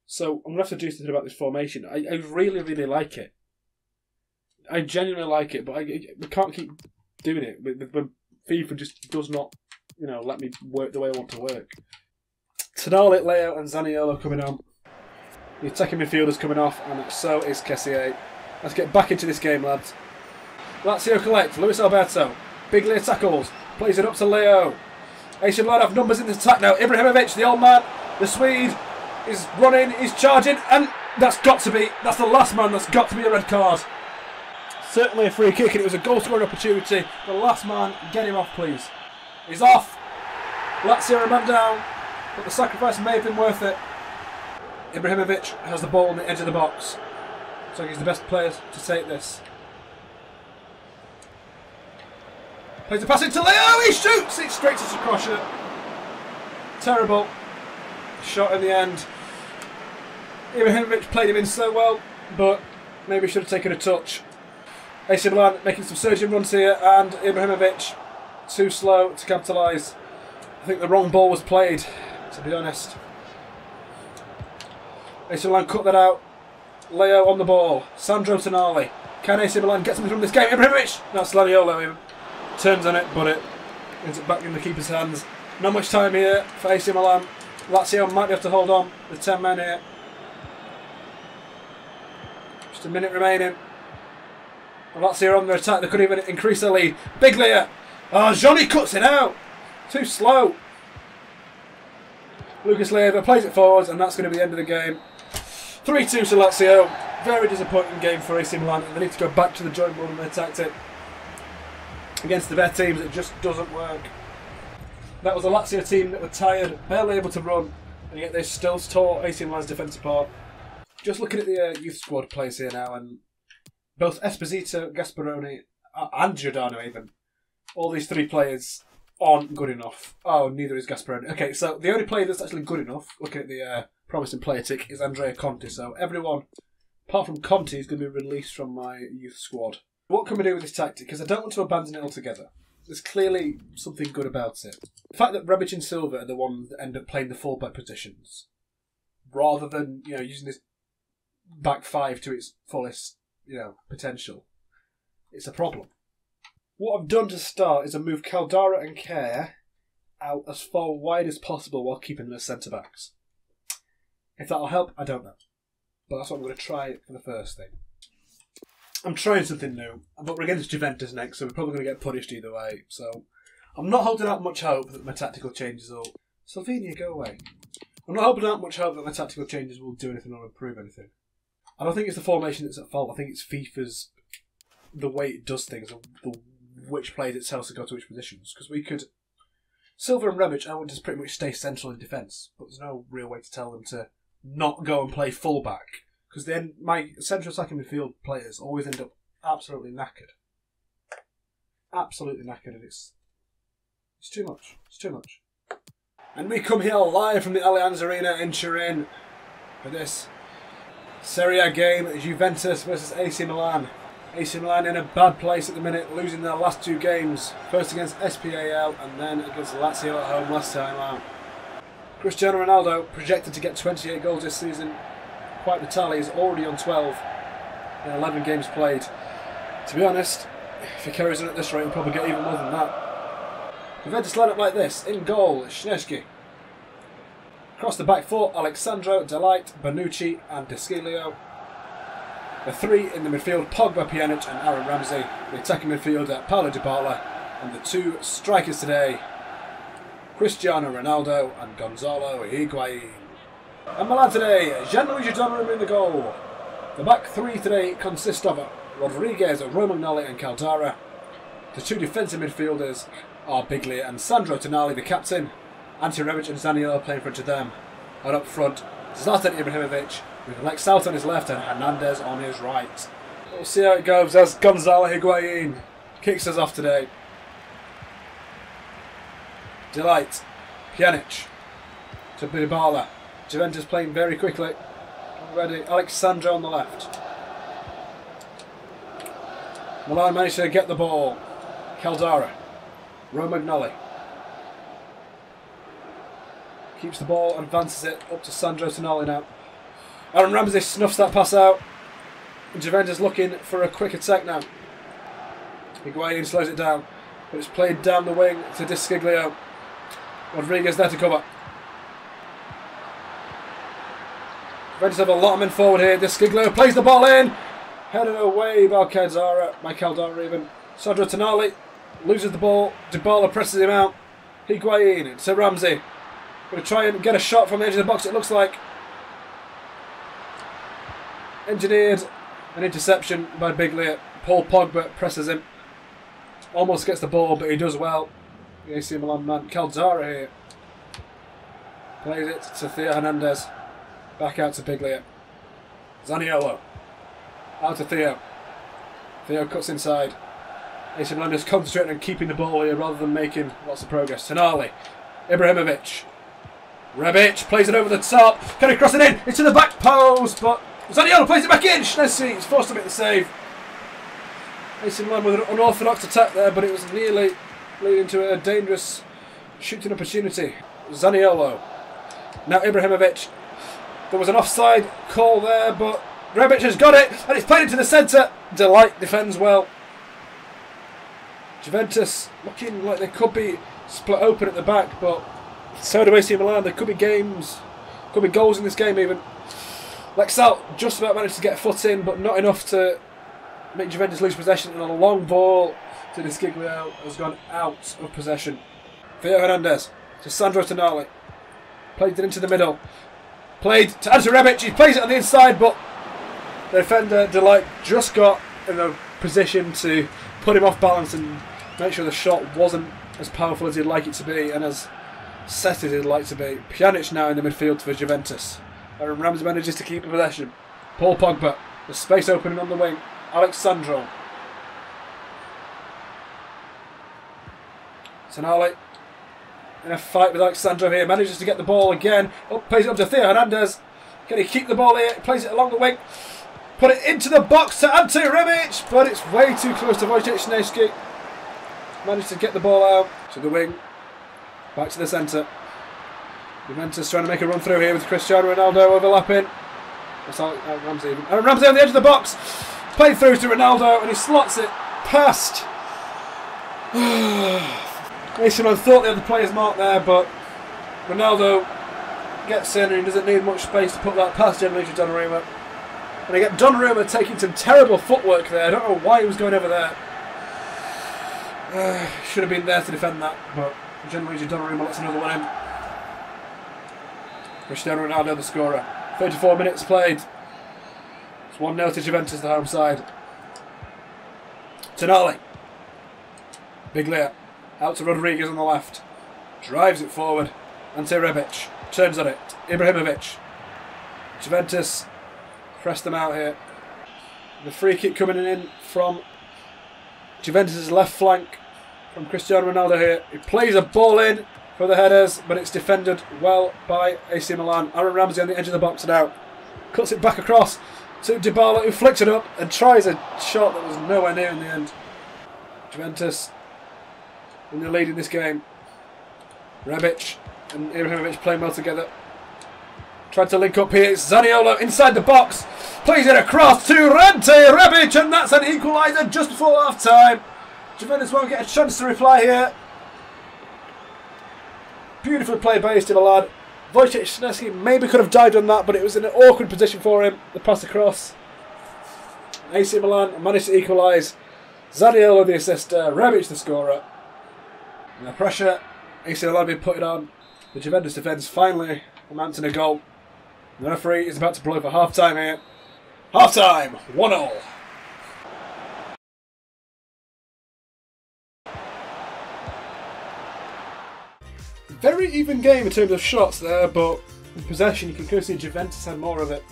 So I'm going to have to do something about this formation. I really, really like it. I genuinely like it, but we can't keep doing it when FIFA just does not, you know, let me work the way I want to work. Tonali, Leo and Zaniolo coming on. The attacking midfielders coming off, and so is Kessié. Let's get back into this game, lads. Lazio collect. Luis Alberto. Biglia tackles. Plays it up to Leo. AC Milan have numbers in the attack now. Ibrahimovic, the old man, the Swede, is running, he's charging, and that's the last man, that's got to be a red card. Certainly a free kick, and it was a goal scoring opportunity. The last man, get him off, please. He's off. Lazio are a man down, but the sacrifice may have been worth it. Ibrahimovic has the ball on the edge of the box, so he's the best player to take this. Plays the pass into Leo, he shoots it straight to Crusher. Terrible shot in the end. Ibrahimovic played him in so well, but maybe should have taken a touch. AC Milan making some surging runs here, and Ibrahimovic too slow to capitalise. I think the wrong ball was played, to be honest. AC Milan cut that out. Leo on the ball. Sandro Tonali. Can AC Milan get something from this game? Ibrahimovic! That's Zaniolo. Turns on it, but it ends up back in the keeper's hands. Not much time here for AC Milan. Lazio might be able to hold on. The 10 men here. Just a minute remaining. Lazio on their attack. They could even increase their lead. Biglia. Oh, Johnny cuts it out. Too slow. Lucas Leiva plays it forwards, and that's going to be the end of the game. 3-2 to Lazio. Very disappointing game for AC Milan. They need to go back to the drawing board in their tactic. Against the better teams, it just doesn't work. That was a Lazio team that were tired, barely able to run, and yet they still tore AC Milan's defence apart. Just looking at the youth squad players here now, and both Esposito, Gasparoni, and Giordano even, all these 3 players aren't good enough. Oh, neither is Gasparoni. Okay, so the only player that's actually good enough, looking at the promising player tick, is Andrea Conti. So everyone, apart from Conti, is going to be released from my youth squad. What can we do with this tactic? Because I don't want to abandon it altogether. There's clearly something good about it. The fact that Rebic and Silva are the ones that end up playing the fullback positions, rather than, you know, using this back 5 to its fullest, you know, potential, it's a problem. What I've done to start is I moved Caldara and Kerr out as far wide as possible while keeping them as centre backs. If that'll help, I don't know. But that's what I'm going to try for the first thing. I'm trying something new, but we're against Juventus next, so we're probably going to get punished either way. So I'm not holding out much hope that my tactical changes will... Slovenia, go away. I'm not holding out much hope that my tactical changes will do anything or improve anything. I don't think it's the formation that's at fault. I think it's FIFA's... the way it does things, which players it tells to go to which positions. Because we could... Silva and Rebic, I want to pretty much stay central in defence, but there's no real way to tell them to not go and play full-back. Because then my central attacking midfield players always end up absolutely knackered. Absolutely knackered, and it's too much. It's too much. And we come here live from the Allianz Arena in Turin for this Serie A game, Juventus versus AC Milan. AC Milan in a bad place at the minute, losing their last 2 games. First against SPAL and then against Lazio at home last time out. Cristiano Ronaldo projected to get 28 goals this season. Quite the tally, he's already on 12 in 11 games played. To be honest, if he carries on at this rate, he'll probably get even more than that. Juventus line up like this. In goal, Szczęsny. Across the back 4, Alexandro, Delight, Bonucci and Descilio. The 3 in the midfield, Pogba, Pjanic and Aaron Ramsey. The attacking midfielder, Paulo Dybala. And the 2 strikers today, Cristiano Ronaldo and Gonzalo Higuain. And Milan today, Gianluigi Donnarumma in the goal. The back 3 today consist of Rodriguez, Romagnoli and Caldara. The 2 defensive midfielders are Biglia and Sandro Tonali, the captain. Ante and Zaniolo playing in front of them. And up front, Zlatan Ibrahimovic with Lex Salt on his left and Hernandez on his right. We'll see how it goes as Gonzalo Higuain kicks us off today. Delight, Pjanic to Dybala. Juventus playing very quickly. Already, Alexandro on the left. Milan managed to get the ball. Caldara, Romagnoli. Keeps the ball and advances it up to Sandro Tonali now. Aaron Ramsey snuffs that pass out. And Juventus looking for a quick attack now. Higuain slows it down. But it's played down the wing to Descilio. Rodriguez there to cover. Juventus have a lot of men forward here. Descilio plays the ball in. Headed away by Caldara even. Sandro Tonali loses the ball. Dybala presses him out. Higuain to Ramsey. Going to try and get a shot from the edge of the box, it looks like. Engineered an interception by Biglia. Paul Pogba presses him. Almost gets the ball, but he does well. The AC Milan man, Caldara here. Plays it to Theo Hernandez. Back out to Biglia. Zaniolo. Out to Theo. Theo cuts inside. AC Milan is concentrating on keeping the ball here rather than making lots of progress. Tonali. Ibrahimovic. Rebic plays it over the top. Can he cross it in? Into the back post, but Zaniolo plays it back in. Szczęsny is forced to make the save. AC Milan with an unorthodox attack there, but it was nearly leading to a dangerous shooting opportunity. Zaniolo. Now Ibrahimovic. There was an offside call there, but Rebic has got it, and it's played into the centre. Delight defends well. Juventus looking like they could be split open at the back, but so do AC Milan. There could be goals in this game even. Lexalt just about managed to get a foot in, but not enough to make Juventus lose possession, and a long ball to Descilio has gone out of possession. Theo Hernandez to Sandro Tonali. Played it into the middle. Played to Ante Rebic. He plays it on the inside, but the defender Delight just got in a position to put him off balance and make sure the shot wasn't as powerful as he'd like it to be and as set as he'd like to be. Pjanic now in the midfield for Juventus. Aaron Ramsey manages to keep the possession. Paul Pogba. The space opening on the wing. Alexandro. Tonali in a fight with Alexandro here. Manages to get the ball again. Oh, plays it up to Theo Hernandez. Can he keep the ball here? Plays it along the wing. Put it into the box to Ante Rebic, but it's way too close to Wojciech Szczęsny. Managed to get the ball out to the wing. Back to the centre. Juventus trying to make a run through here with Cristiano Ronaldo overlapping. That's Ramsey. And Ramsey on the edge of the box. Played through to Ronaldo and he slots it past. AC Milan thought they had the player's mark there, but Ronaldo gets in and he doesn't need much space to put that past Gianluigi Donnarumma. And I get Donnarumma taking some terrible footwork there. I don't know why he was going over there. Should have been there to defend that, but Gianluigi Donnarumma lets another one in. Cristiano Ronaldo the scorer. 34 minutes played. It's 1-0 to Juventus, the home side. Tonali. Biglia. Out to Rodriguez on the left. Drives it forward. Ante Rebic. Turns on it. Ibrahimovic. Juventus press them out here. The free kick coming in from Juventus' left flank from Cristiano Ronaldo here. He plays a ball in for the headers, but it's defended well by AC Milan. Aaron Ramsey on the edge of the box now. Cuts it back across. to Dybala, who flicks it up and tries a shot that was nowhere near in the end. Juventus in the lead in this game. Rebic and Ibrahimovic playing well together. Tried to link up here. It's Zaniolo inside the box. Plays it across to Ante Rebic, and that's an equaliser just before half time. Juventus won't get a chance to reply here. Beautifully played by AC Milan. Wojciech Szczesny maybe could have dived on that, but it was in an awkward position for him. The pass across. AC Milan managed to equalise. Zaniolo the assister, Rebic the scorer. And the pressure, AC Milan being put it on. The Juventus defence finally amounting a goal. The referee is about to blow for half time here. Half time, 1-0. Very even game in terms of shots there, but in possession you can clearly see Juventus had more of it.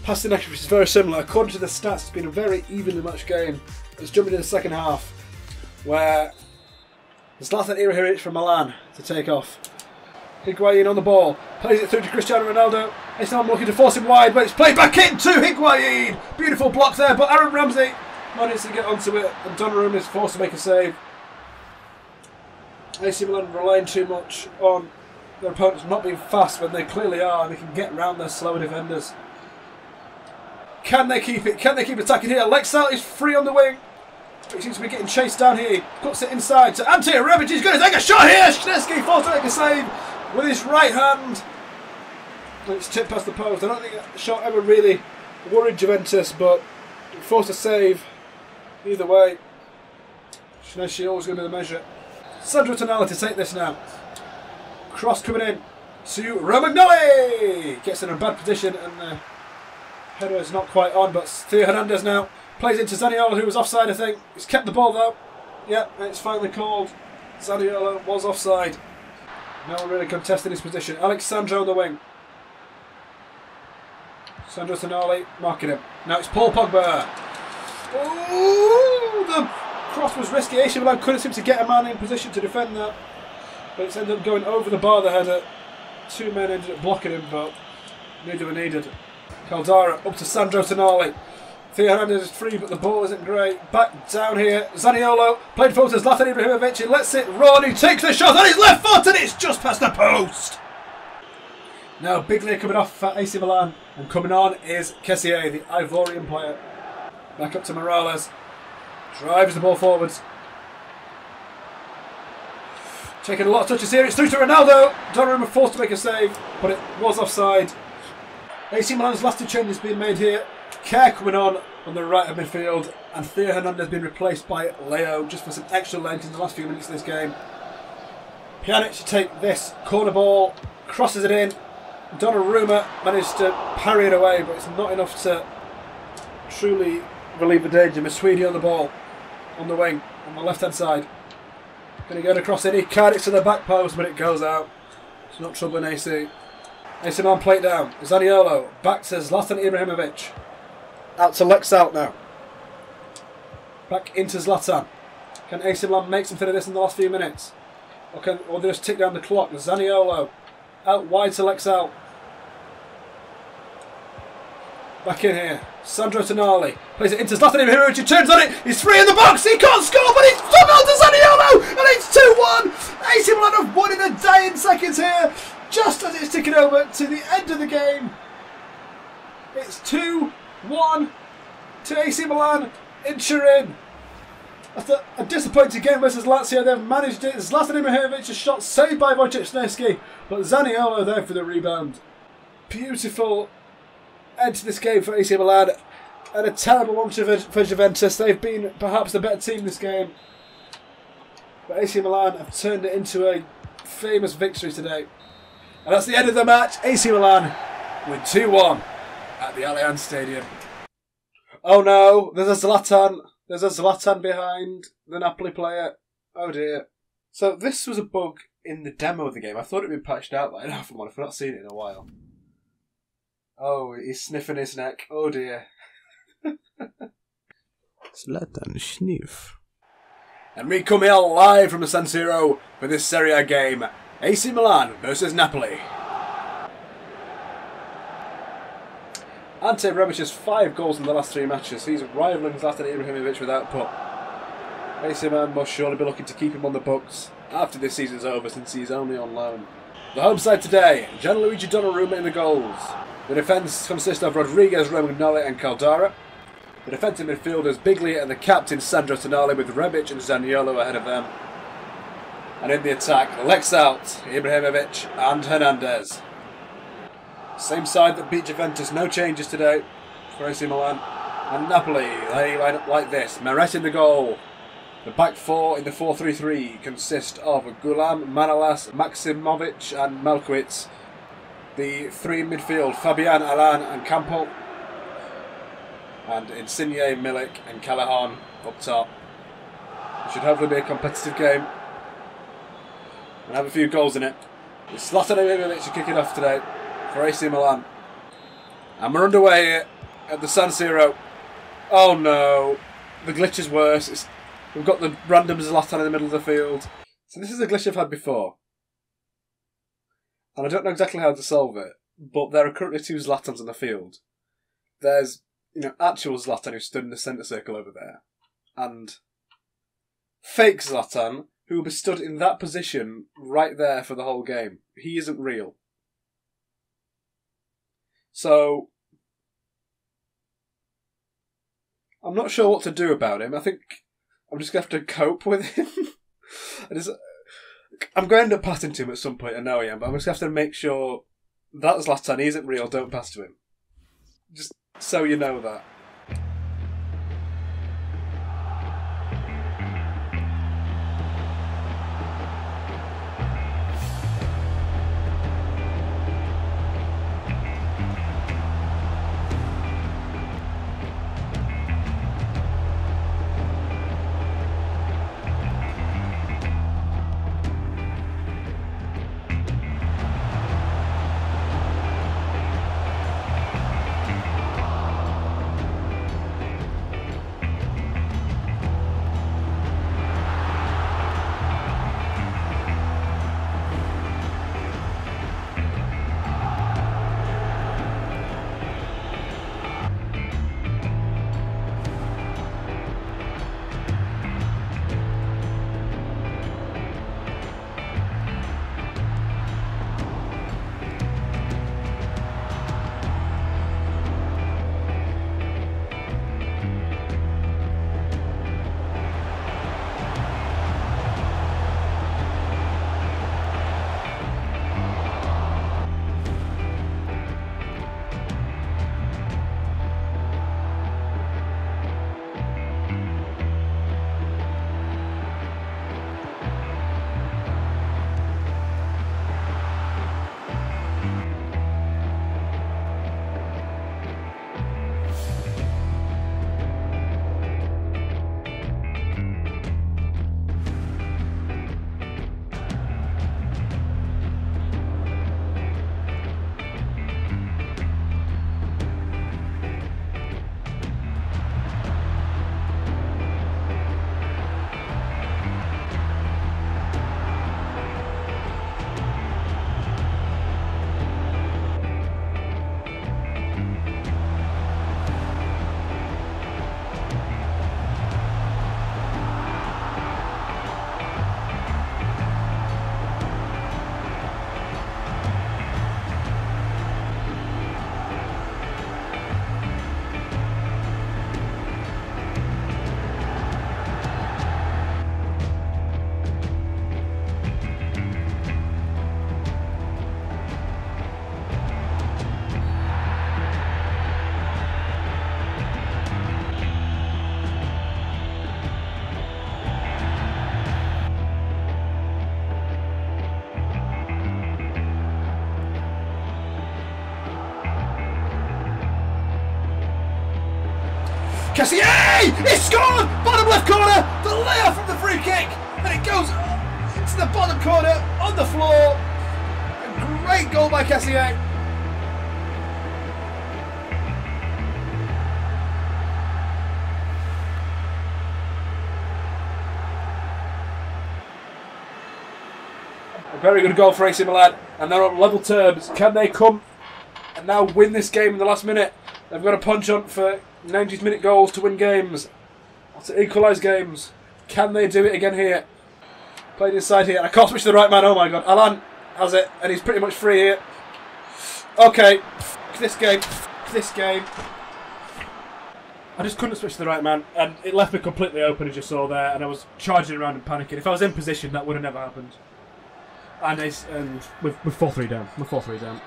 Passing accuracy is very similar. According to the stats, it's been a very evenly matched game. Let's jump into the second half, where Zlatan Ibrahimovic from Milan to take off. Higuain on the ball, plays it through to Cristiano Ronaldo. It's now looking to force him wide, but it's played back into Higuain. Beautiful block there, but Aaron Ramsey managed to get onto it, and Donnarumma is forced to make a save. AC Milan relying too much on their opponents not being fast when they clearly are, and they can get round their slower defenders. Can they keep it? Can they keep attacking here? Lexal is free on the wing. He seems to be getting chased down here. Cuts it inside to Ante. Rebic is going to take a shot here. Szczesny forced to make a save with his right hand. And it's tipped past the post. I don't think that shot ever really worried Juventus, but forced a save. Either way, Szczesny always going to be the measure. Sandro Tonali to take this now. Cross coming in to Romagnoli. Gets in a bad position and the header is not quite on, but Theo Hernandez now plays into Zaniolo, who was offside, I think. He's kept the ball though. Yeah, it's finally called. Zaniolo was offside. No one really contesting his position. Alexandro on the wing. Sandro Tonali marking him. Now it's Paul Pogba. Oh, the cross was risky. AC Milan couldn't seem to get a man in position to defend that, but it's ended up going over the bar. The header. Two men ended up blocking him, but neither were needed. Caldara up to Sandro Tonali. Theo Hernandez is free, but the ball isn't great. Back down here. Zaniolo played forward to Zlatan Ibrahimovic. He lets it run. He takes the shot on his left foot, and it's just past the post. Now Biglia coming off for AC Milan, and coming on is Kessié, the Ivorian player. Back up to Morales. Drives the ball forwards. Taking a lot of touches here. It's through to Ronaldo. Donnarumma forced to make a save, but it was offside. AC Milan's last two changes being made here. Kerr coming on the right of midfield, and Theo Hernandez being replaced by Leo just for some extra length in the last few minutes of this game. Pjanic to take this corner ball, crosses it in. Donnarumma managed to parry it away, but it's not enough to truly relieve the danger. Maswidi on the ball, on the wing, on the left hand side. Going to get across it. He carried it to the back post, but it goes out. It's not troubling AC. AC Milan play it down. Zaniolo back to Zlatan Ibrahimovic. Out to Lexal now. Back into Zlatan. Can AC Milan make something of this in the last few minutes? Or they just tick down the clock? Zaniolo out wide to Lexal. Back in here. Sandro Tonali plays it into Zlatan Ibrahimovic. He turns on it. He's free in the box. He can't score, but it's somehow to Zaniolo, and it's 2-1. AC Milan have won in the dying seconds here, just as it's ticking over to the end of the game. It's 2-1 to AC Milan in Turin. After a disappointing game versus Lazio, they've managed it. Zlatan Ibrahimovic, a shot saved by Wojciech Szczesny, but Zaniolo there for the rebound. Beautiful end to this game for AC Milan, and a terrible one for Juventus. They've been perhaps the better team this game, but AC Milan have turned it into a famous victory today. And that's the end of the match. AC Milan win 2-1 at the Allianz Stadium. Oh no, there's a Zlatan behind the Napoli player. Oh dear. So this was a bug in the demo of the game. I thought it'd been patched out, but I've not seen it in a while. Oh, he's sniffing his neck. Oh dear. Zlatan sniff. And we come here live from the San Siro for this Serie A game. AC Milan versus Napoli. Ante has 5 goals in the last 3 matches. He's rivaling Zlatan Ibrahimovic with output. AC Milan must surely be looking to keep him on the books after this season's over, since he's only on loan. The home side today, Gianluigi Donnarumma in the goals. The defence consists of Rodriguez, Romagnoli and Caldara. The defensive midfielders Biglia and the captain Sandro Tonali, with Rebic and Zaniolo ahead of them. And in the attack, legs out, Ibrahimovic and Hernandez. Same side that beat Juventus, no changes today for AC Milan. And Napoli, they line up like this. Meret in the goal. The back 4 in the 4-3-3 consist of Gulam, Manolas, Maximovic and Malkiewicz. The 3 in midfield, Fabian, Alan and Campo. And Insigne, Milik and Callahan up top. It should hopefully be a competitive game and have a few goals in it. It's Zlatan Ibrahimovic kicking off today for AC Milan. And we're underway here at the San Siro. Oh no, the glitch is worse. We've got the random Zlatan in the middle of the field. So this is a glitch I've had before. And I don't know exactly how to solve it, but there are currently 2 Zlatans on the field. There's, actual Zlatan who stood in the centre circle over there. And fake Zlatan, who will be stood in that position right there for the whole game. He isn't real. So I'm not sure what to do about him. I think I'm just going to have to cope with him. I'm going to end up passing to him at some point, I know I am, but I'm just going to have to make sure that Zlatan, he isn't real, don't pass to him. Just so you know that. Kessié! He scored! Bottom left corner! The layoff from the free kick! And it goes into the bottom corner, on the floor. A great goal by Kessié. A very good goal for AC Milan, and they're on level terms. Can they come and now win this game in the last minute? They've got a punch on for 90th minute goals to win games. Or to equalise games. Can they do it again here? Played inside here. I can't switch to the right man. Oh my god. Alan has it. And he's pretty much free here. Okay. This game. This game. I just couldn't switch to the right man. And it left me completely open, as you saw there. And I was charging around and panicking. If I was in position, that would have never happened. And we're 4-3 down. We're 4-3 down.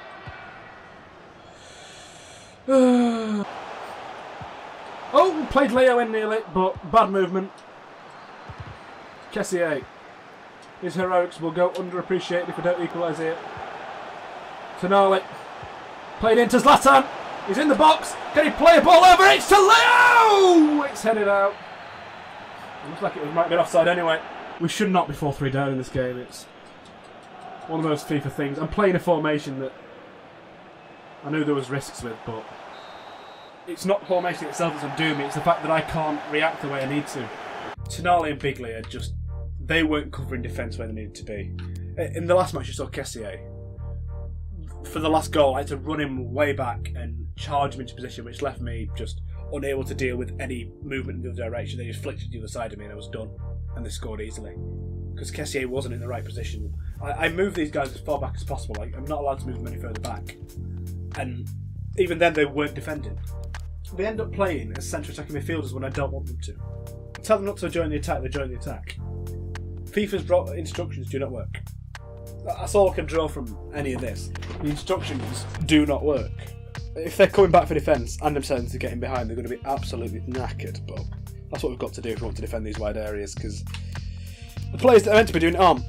Oh, played Leo in nearly, but bad movement. Kessier. His heroics will go underappreciated if we don't equalise here. Tonali. Played into Zlatan. He's in the box. Can he play a ball over? It's to Leo! It's headed out. It looks like it might be offside anyway. We should not be 4-3 down in this game. It's one of those FIFA things. I'm playing a formation that I knew there was risks with, but it's not formation itself that's undoing me. It's the fact that I can't react the way I need to. Tonali and Bigley are just... They weren't covering defence where they needed to be. In the last match you saw Kessier. For the last goal, I had to run him way back and charge him into position, which left me just unable to deal with any movement in the other direction. They just flicked to the other side of me and I was done. And they scored easily. Because Kessier wasn't in the right position. I moved these guys as far back as possible. Like, I'm not allowed to move them any further back. And even then they weren't defending. They end up playing as central attacking midfielders when I don't want them to. Tell them not to join the attack, they join the attack. FIFA's instructions do not work. That's all I can draw from any of this. The instructions do not work. If they're coming back for defence and themselves to getting behind, they're going to be absolutely knackered, but that's what we've got to do if we want to defend these wide areas, because the players that are meant to be doing it aren't.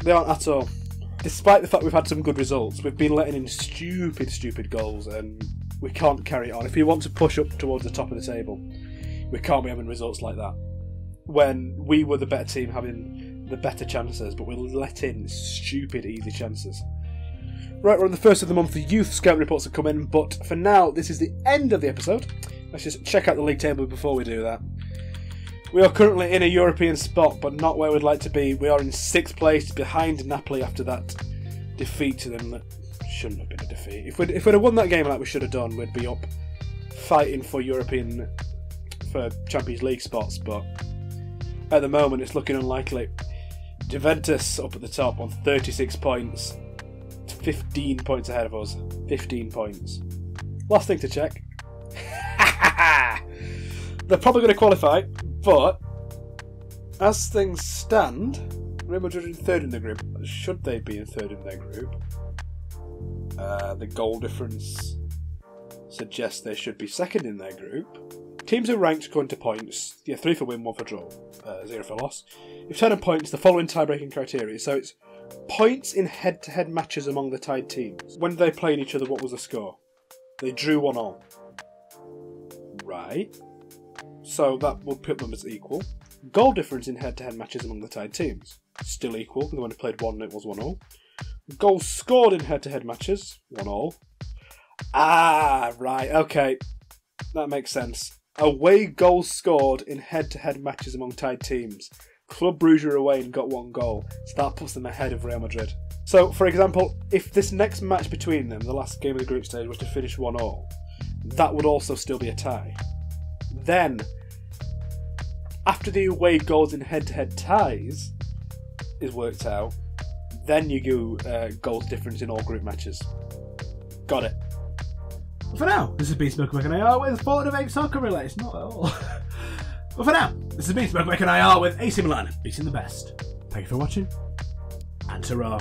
They aren't at all. Despite the fact we've had some good results, we've been letting in stupid goals, and we can't carry it on. If you want to push up towards the top of the table, we can't be having results like that. When we were the better team having the better chances, but we let in stupid easy chances. Right, we're on the first of the month. The youth scouting reports have come in, but for now, this is the end of the episode. Let's just check out the league table before we do that. We are currently in a European spot, but not where we'd like to be. We are in 6th place, behind Napoli after that defeat to them. That shouldn't have been a defeat. If we'd have won that game like we should have done, we'd be up fighting for Champions League spots, but at the moment it's looking unlikely. Juventus up at the top on 36 points. 15 points ahead of us. 15 points. Last thing to check. They're probably going to qualify, but as things stand, Real Madrid in 3rd in the group. Should they be in 3rd in their group? The goal difference suggests they should be 2nd in their group. Teams are ranked according to points. 3 for win, 1 for draw, 0 for loss. If 10 points, the following tie-breaking criteria. So it's points in head-to-head matches among the tied teams. When they played each other, what was the score? They drew 1-1. Right. So that would put them as equal. Goal difference in head-to-head matches among the tied teams. Still equal. When they played 1, it was 1-1. Goals scored in head-to-head matches. 1-1. Ah, right. Okay. That makes sense. Away goals scored in head-to-head matches among tied teams. Club Brugge are away and got 1 goal, so that puts them ahead of Real Madrid. So, for example, if this next match between them, the last game of the group stage, was to finish 1-1, that would also still be a tie. Then, after the away goals in head-to-head ties is worked out, then you go goals difference in all group matches. Got it. For now, this has been Smoke and IR with Fallen of 8 Soccer Relays. Not at all. But for now, this has been Smoke and IR with AC Milan, beating the best. Thank you for watching, and ta-ra.